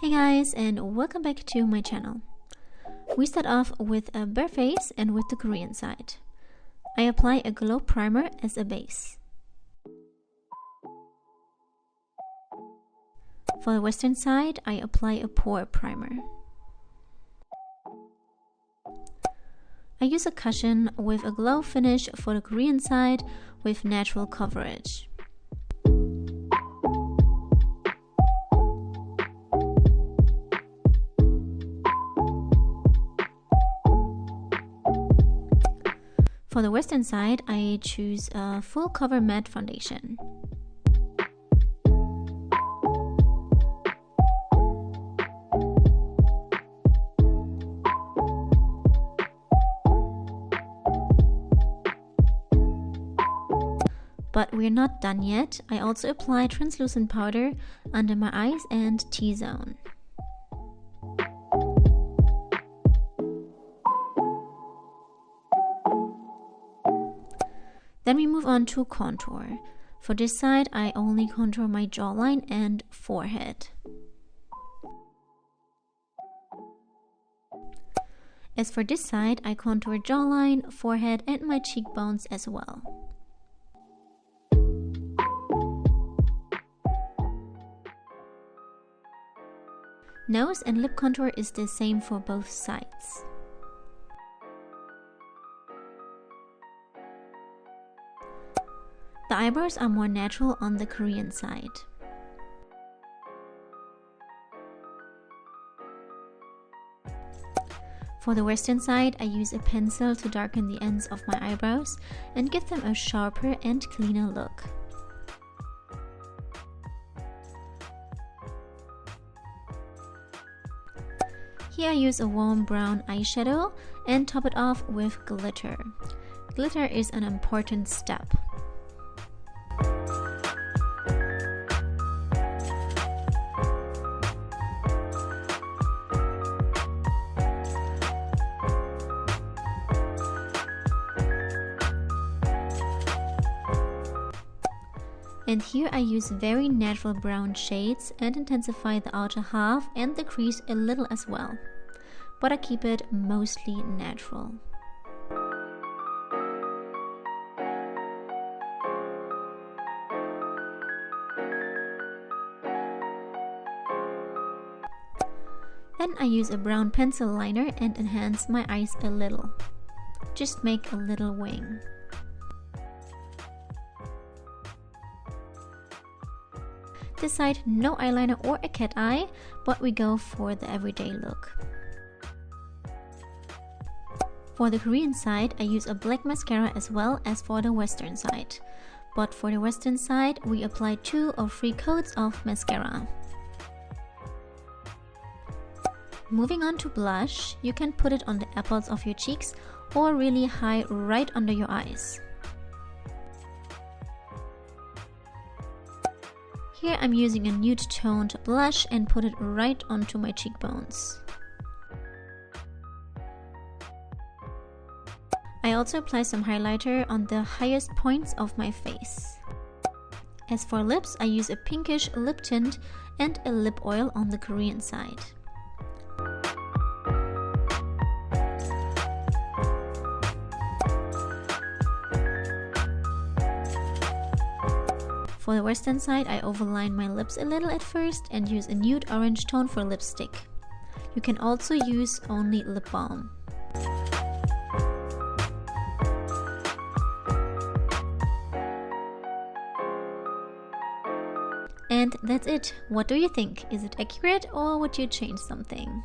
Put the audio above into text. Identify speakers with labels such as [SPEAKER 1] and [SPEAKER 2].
[SPEAKER 1] Hey guys, and welcome back to my channel. We start off with a bare face and with the Korean side. I apply a glow primer as a base. For the western side, I apply a pore primer. I use a cushion with a glow finish for the Korean side with natural coverage. For the western side, I choose a full cover matte foundation. But we're not done yet. I also apply translucent powder under my eyes and T-zone. Then we move on to contour. For this side, I only contour my jawline and forehead. As for this side, I contour jawline, forehead, and my cheekbones as well. Nose and lip contour is the same for both sides. The eyebrows are more natural on the Korean side. For the western side, I use a pencil to darken the ends of my eyebrows and give them a sharper and cleaner look. Here I use a warm brown eyeshadow and top it off with glitter. Glitter is an important step. And here I use very natural brown shades and intensify the outer half and the crease a little as well. But I keep it mostly natural. Then I use a brown pencil liner and enhance my eyes a little. Just make a little wing. This side, no eyeliner or a cat eye, but we go for the everyday look. For the Korean side, I use a black mascara as well as for the western side. But for the western side, we apply 2 or 3 coats of mascara. Moving on to blush, you can put it on the apples of your cheeks or really high right under your eyes. Here I'm using a nude toned blush and put it right onto my cheekbones. I also apply some highlighter on the highest points of my face. As for lips, I use a pinkish lip tint and a lip oil on the Korean side. For the western side, I overline my lips a little at first and use a nude orange tone for lipstick. You can also use only lip balm. And that's it. What do you think? Is it accurate or would you change something?